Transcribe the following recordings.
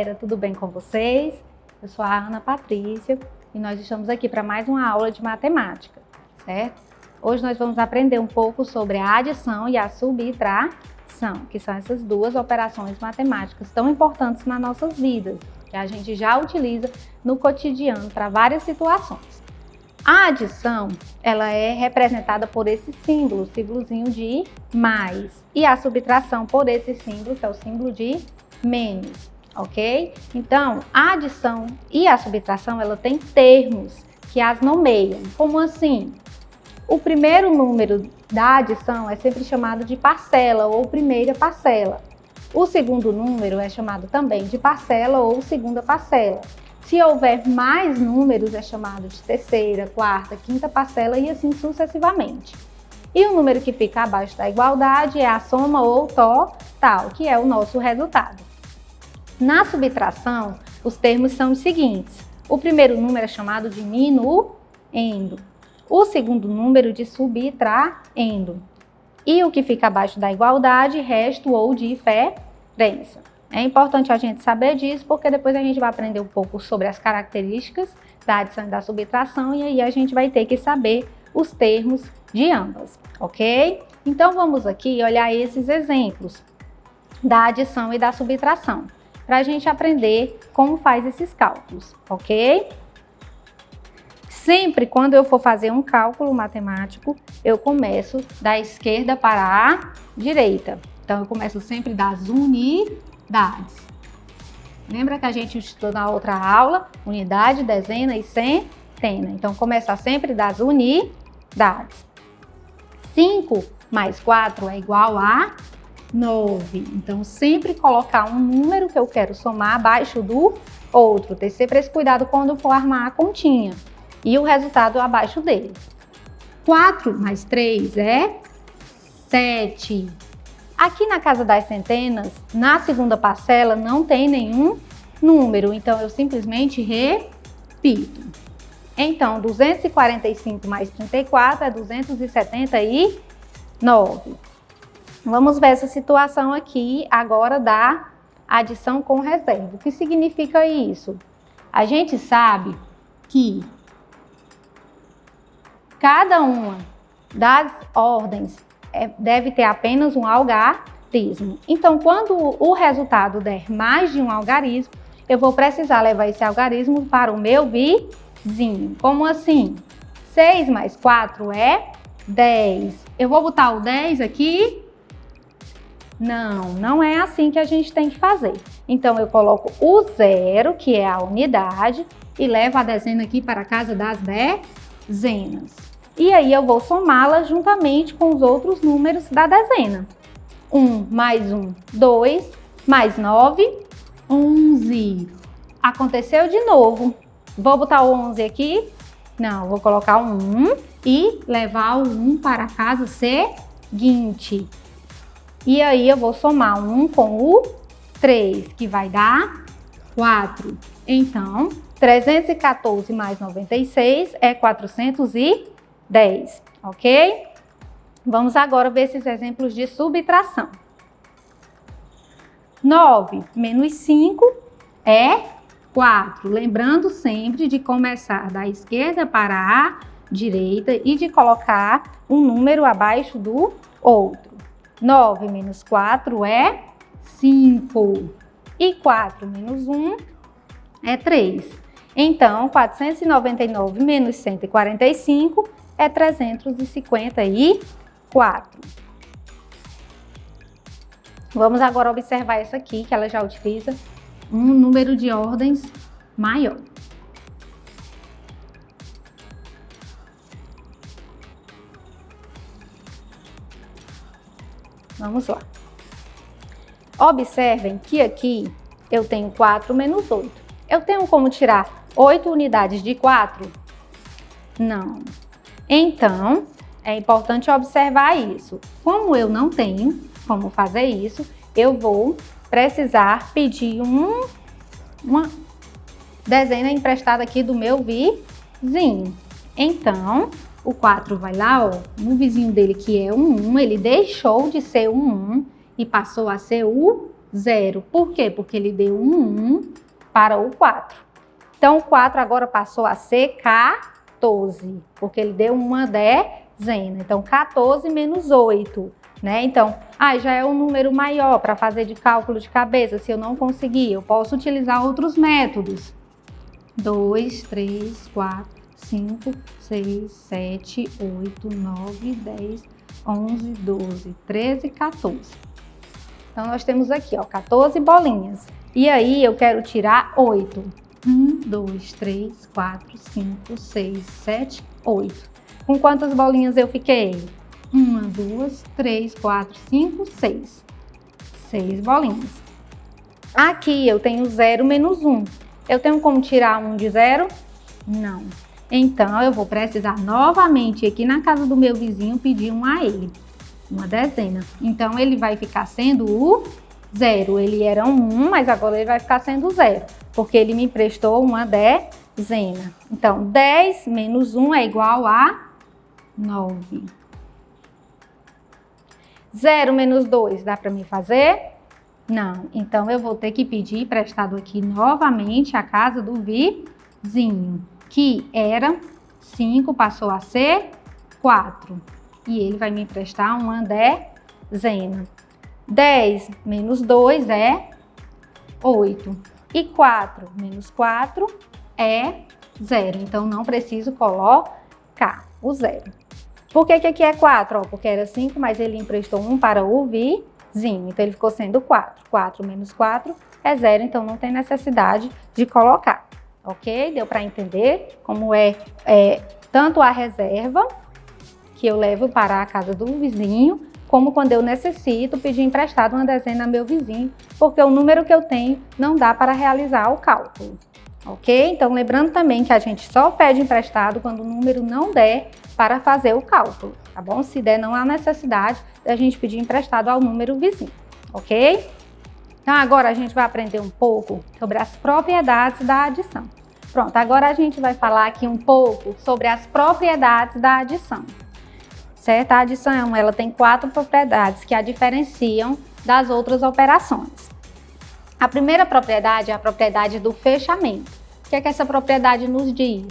galera, tudo bem com vocês? Eu sou a Ana Patrícia e nós estamos aqui para mais uma aula de matemática, certo? Hoje nós vamos aprender um pouco sobre a adição e a subtração, que são essas duas operações matemáticas tão importantes nas nossas vidas, que a gente já utiliza no cotidiano para várias situações. A adição, ela é representada por esse símbolo, símbolozinho de mais, e a subtração por esse símbolo, que é o símbolo de menos, ok? Então, a adição e a subtração, ela tem termos que as nomeiam. Como assim? O primeiro número da adição é sempre chamado de parcela ou primeira parcela. O segundo número é chamado também de parcela ou segunda parcela. Se houver mais números, é chamado de terceira, quarta, quinta parcela e assim sucessivamente. E o número que fica abaixo da igualdade é a soma ou total, que é o nosso resultado. Na subtração, os termos são os seguintes. O primeiro número é chamado de minuendo. O segundo número de subtraindo. E o que fica abaixo da igualdade, resto ou diferença. É importante a gente saber disso, porque depois a gente vai aprender um pouco sobre as características da adição e da subtração, e aí a gente vai ter que saber os termos de ambas, ok? Então vamos aqui olhar esses exemplos da adição e da subtração, para a gente aprender como faz esses cálculos, ok? Sempre quando eu for fazer um cálculo matemático, eu começo da esquerda para a direita. Então eu começo sempre das unidades. Lembra que a gente estudou na outra aula? Unidade, dezena e centena. Então, começa sempre das unidades. 5 mais 4 é igual a 9. Então, sempre colocar um número que eu quero somar abaixo do outro. Ter sempre esse cuidado quando for armar a continha. E o resultado abaixo dele. 4 mais 3 é 7. Aqui na casa das centenas, na segunda parcela, não tem nenhum número, então eu simplesmente repito. Então, 245 mais 34 é 279. Vamos ver essa situação aqui agora da adição com reserva. O que significa isso? A gente sabe que cada uma das ordens deve ter apenas um algarismo. Então, quando o resultado der mais de um algarismo, eu vou precisar levar esse algarismo para o meu vizinho. Como assim? 6 mais 4 é 10. Eu vou botar o 10 aqui? Não, não é assim que a gente tem que fazer. Então, eu coloco o 0, que é a unidade, e levo a dezena aqui para a casa das dezenas. E aí eu vou somá-la juntamente com os outros números da dezena. 1 mais 1, 2, mais 9, 11. Aconteceu de novo. Vou botar o 11 aqui? Não, vou colocar um 1 e levar o 1 para a casa seguinte. E aí eu vou somar o 1 com o 3, que vai dar 4. Então, 314 mais 96 é 410, ok? Vamos agora ver esses exemplos de subtração. 9 menos 5 é 4. Lembrando sempre de começar da esquerda para a direita e de colocar um número abaixo do outro. 9 menos 4 é 5. E 4 menos 1 é 3. Então, 499 menos 145 é 354. Vamos agora observar essa aqui, que ela já utiliza um número de ordens maior. Vamos lá. Observem que aqui eu tenho 4 menos 8. Eu tenho como tirar 8 unidades de 4? Não. Então, é importante observar isso. Como eu não tenho como fazer isso, eu vou precisar pedir uma dezena emprestada aqui do meu vizinho. Então, o 4 vai lá, ó, no vizinho dele que é um 1, ele deixou de ser um 1 e passou a ser o 0. Por quê? Porque ele deu um 1 para o 4. Então, o 4 agora passou a ser 14, porque ele deu uma dezena. Então, 14 menos 8, né? Então, já é um número maior para fazer de cálculo de cabeça. Se eu não conseguir, eu posso utilizar outros métodos. 2, 3, 4, 5, 6, 7, 8, 9, 10, 11, 12, 13, 14. Então, nós temos aqui, ó, 14 bolinhas. E aí, eu quero tirar 8. 1, 2, 3, 4, 5, 6, 7, 8. Com quantas bolinhas eu fiquei? 1, 2, 3, 4, 5, 6. 6 bolinhas. Aqui eu tenho 0 menos 1. Eu tenho como tirar 1 de 0? Não. Então, eu vou precisar novamente aqui na casa do meu vizinho pedir um a ele. Uma dezena. Então, ele vai ficar sendo o 0. Ele era um 1, mas agora ele vai ficar sendo 0. Porque ele me emprestou uma dezena. Então, 10 menos 1 é igual a 9. 0 menos 2, dá para me fazer? Não. Então, eu vou ter que pedir emprestado aqui novamente a casa do vizinho, que era 5, passou a ser 4. E ele vai me emprestar uma dezena. 10 menos 2 é 8. E 4 menos 4 é 0. Então, não preciso colocar o 0. Por que que aqui é 4? Porque era 5, mas ele emprestou 1 para o vizinho. Então, ele ficou sendo 4. 4 menos 4 é 0. Então, não tem necessidade de colocar. Ok? Deu para entender como é tanto a reserva que eu levo para a casa do vizinho, como quando eu necessito pedir emprestado uma dezena ao meu vizinho, porque o número que eu tenho não dá para realizar o cálculo. Ok? Então, lembrando também que a gente só pede emprestado quando o número não der para fazer o cálculo, tá bom? Se der, não há necessidade da gente pedir emprestado ao número vizinho, ok? Então, agora a gente vai aprender um pouco sobre as propriedades da adição. Pronto, agora a gente vai falar aqui um pouco sobre as propriedades da adição. Certo? A adição, ela tem 4 propriedades que a diferenciam das outras operações. A primeira propriedade é a propriedade do fechamento. O que é que essa propriedade nos diz?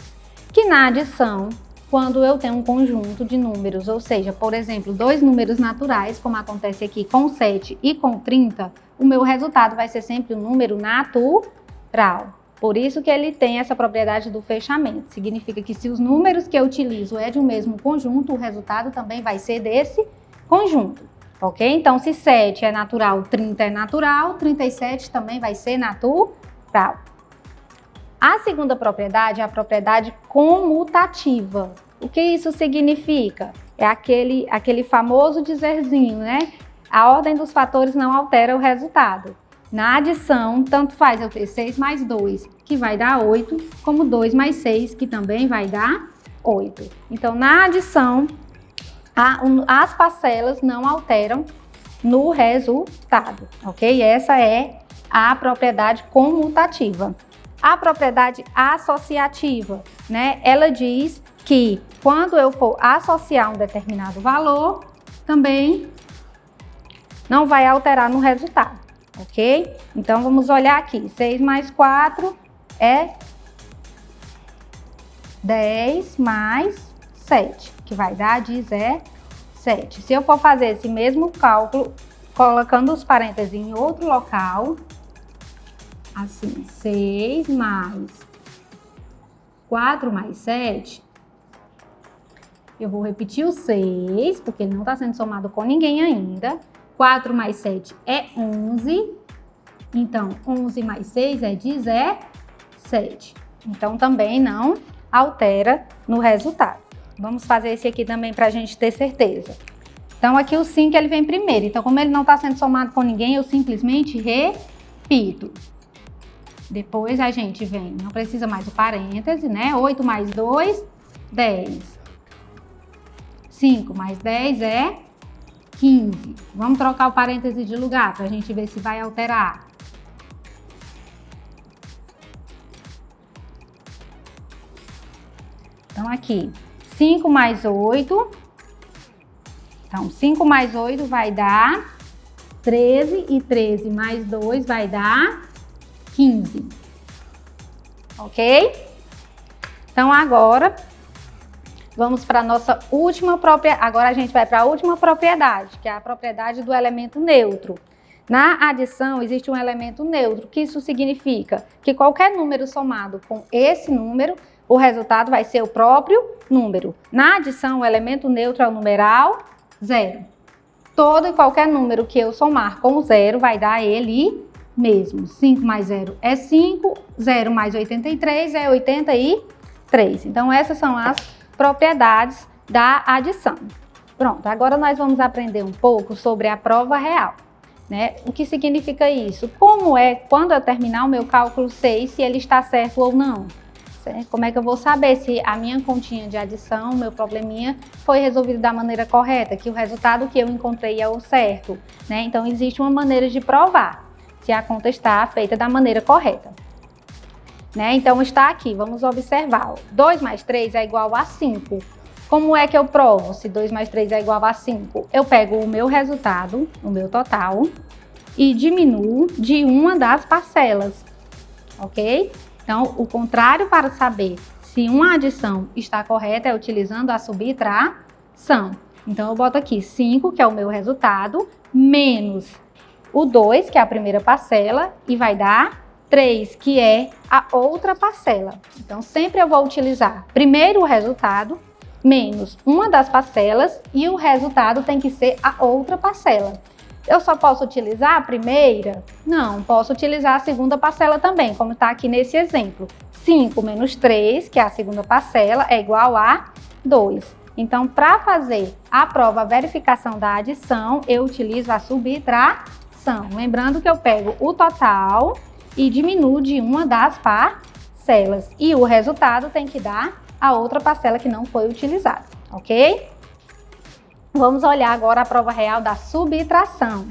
Que na adição, quando eu tenho um conjunto de números, ou seja, por exemplo, 2 números naturais, como acontece aqui com 7 e com 30, o meu resultado vai ser sempre um número natural. Por isso que ele tem essa propriedade do fechamento. Significa que se os números que eu utilizo é de um mesmo conjunto, o resultado também vai ser desse conjunto. Ok? Então, se 7 é natural, 30 é natural, 37 também vai ser natural. A segunda propriedade é a propriedade comutativa. O que isso significa? É aquele famoso dizerzinho, né? A ordem dos fatores não altera o resultado. Na adição, tanto faz eu ter 6 mais 2, que vai dar 8, como 2 mais 6, que também vai dar 8. Então, na adição, as parcelas não alteram no resultado, ok? Essa é a propriedade comutativa. A propriedade associativa, né? Ela diz que quando eu for associar um determinado valor, também não vai alterar no resultado. Ok? Então, vamos olhar aqui. 6 mais 4 é 10 mais 7, que vai dar 17. Se eu for fazer esse mesmo cálculo, colocando os parênteses em outro local, assim, 6 mais 4 mais 7, eu vou repetir o 6, porque ele não está sendo somado com ninguém ainda. 4 mais 7 é 11, então 11 mais 6 é 17. Então também não altera no resultado. Vamos fazer esse aqui também para a gente ter certeza. Então aqui o 5 ele vem primeiro, então como ele não está sendo somado com ninguém, eu simplesmente repito. Depois a gente vem, não precisa mais o parêntese, né? 8 mais 2, 10. 5 mais 10 é 15. Vamos trocar o parêntese de lugar para a gente ver se vai alterar. Então, aqui, 5 mais 8. Então, 5 mais 8 vai dar 13 e 13 mais 2 vai dar 15. Ok? Então, agora, vamos para a nossa última propriedade. Agora, a gente vai para a última propriedade, que é a propriedade do elemento neutro. Na adição, existe um elemento neutro, que isso significa que qualquer número somado com esse número, o resultado vai ser o próprio número. Na adição, o elemento neutro é o numeral 0. Todo e qualquer número que eu somar com 0 vai dar ele mesmo. 5 mais 0 é 5, 0 mais 83 é 83. Então, essas são as propriedades da adição. Pronto, agora nós vamos aprender um pouco sobre a prova real. Né? O que significa isso? Como é, quando eu terminar o meu cálculo 6, se ele está certo ou não? Certo? Como é que eu vou saber se a minha continha de adição, o meu probleminha, foi resolvido da maneira correta, que o resultado que eu encontrei é o certo? Né? Então, existe uma maneira de provar se a conta está feita da maneira correta. Né? Então, está aqui, vamos observar. 2 mais 3 é igual a 5. Como é que eu provo se 2 mais 3 é igual a 5? Eu pego o meu resultado, o meu total, e diminuo de uma das parcelas, ok? Então, o contrário para saber se uma adição está correta é utilizando a subtração. Então, eu boto aqui 5, que é o meu resultado, menos o 2, que é a primeira parcela, e vai dar 3, que é a outra parcela. Então, sempre eu vou utilizar primeiro o resultado, menos uma das parcelas, e o resultado tem que ser a outra parcela. Eu só posso utilizar a primeira? Não, posso utilizar a segunda parcela também, como está aqui nesse exemplo. 5 menos 3, que é a segunda parcela, é igual a 2. Então, para fazer a prova verificação da adição, eu utilizo a subtração. Lembrando que eu pego o total e diminuo de uma das parcelas. E o resultado tem que dar a outra parcela que não foi utilizada, ok? Vamos olhar agora a prova real da subtração.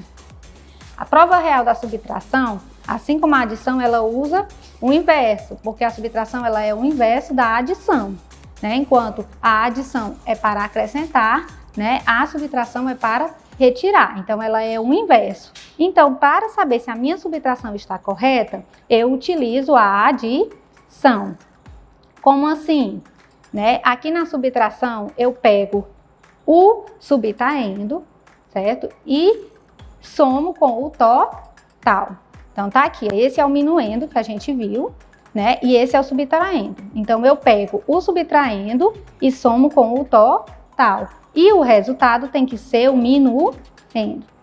A prova real da subtração, assim como a adição, ela usa o inverso, porque a subtração ela é o inverso da adição, né? Enquanto a adição é para acrescentar, né? A subtração é para retirar, então ela é o inverso. Então, para saber se a minha subtração está correta, eu utilizo a adição. Como assim? Né? Aqui na subtração, eu pego o subtraindo, certo? E somo com o total. Então, tá aqui. Esse é o minuendo que a gente viu, né? E esse é o subtraindo. Então, eu pego o subtraindo e somo com o total. E o resultado tem que ser o minuendo.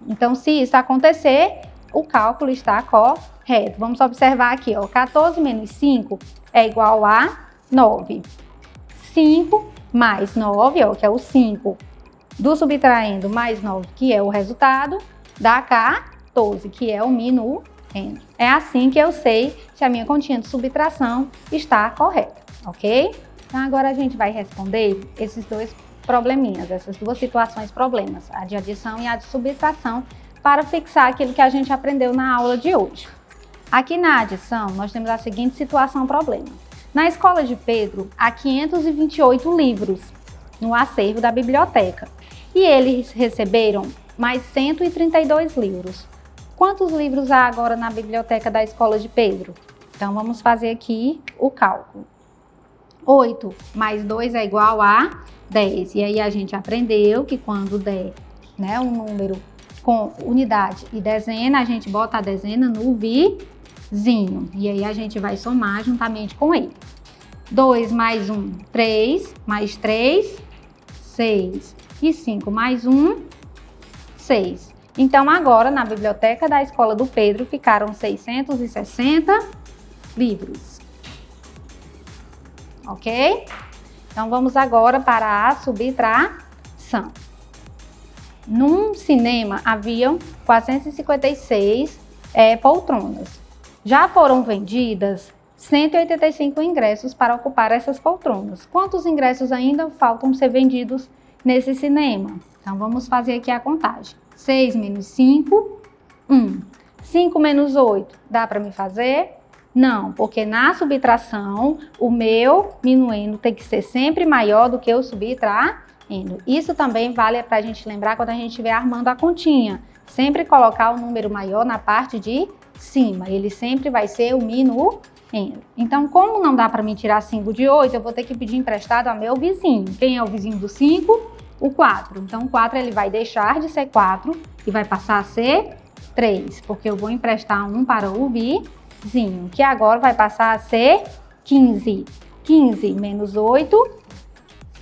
Então, se isso acontecer, o cálculo está correto. Vamos observar aqui, ó. 14 menos 5 é igual a 9. 5 mais 9, ó, que é o 5 do subtraindo mais 9, que é o resultado, dá 14, que é o minuendo. É assim que eu sei se a minha continha de subtração está correta, ok? Então, agora a gente vai responder esses dois probleminhas, essas duas situações problemas, a de adição e a de subtração, para fixar aquilo que a gente aprendeu na aula de hoje. Aqui na adição, nós temos a seguinte situação problema. Na escola de Pedro, há 528 livros no acervo da biblioteca e eles receberam mais 132 livros. Quantos livros há agora na biblioteca da escola de Pedro? Então, vamos fazer aqui o cálculo. 8 mais 2 é igual a 10. E aí, a gente aprendeu que quando der, né, um número com unidade e dezena, a gente bota a dezena no vizinho. E aí, a gente vai somar juntamente com ele. 2 mais 1, 3. Mais 3, 6. E 5 mais 1, 6. Então, agora, na biblioteca da escola do Pedro, ficaram 660 livros. Ok? Então, vamos agora para a subtração. Num cinema, haviam 456 poltronas. Já foram vendidas 185 ingressos para ocupar essas poltronas. Quantos ingressos ainda faltam ser vendidos nesse cinema? Então, vamos fazer aqui a contagem. 6 menos 5, 1. 5 menos 8, dá para me fazer? Não, porque na subtração, o meu minuendo tem que ser sempre maior do que o subtraindo. Isso também vale para a gente lembrar quando a gente estiver armando a continha. Sempre colocar o número maior na parte de cima. Ele sempre vai ser o mi no endo. Então, como não dá para mim tirar 5 de 8, eu vou ter que pedir emprestado ao meu vizinho. Quem é o vizinho do 5? O 4. Então, o 4 ele vai deixar de ser 4 e vai passar a ser 3, porque eu vou emprestar um para o vizinho, que agora vai passar a ser 15. 15 menos 8,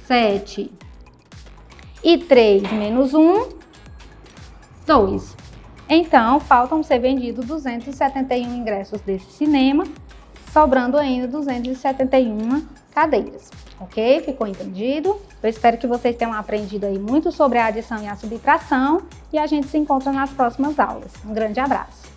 7. E 3 menos 1, 2. Então, faltam ser vendidos 271 ingressos desse cinema, sobrando ainda 271 cadeiras. Ok? Ficou entendido? Eu espero que vocês tenham aprendido aí muito sobre a adição e a subtração e a gente se encontra nas próximas aulas. Um grande abraço!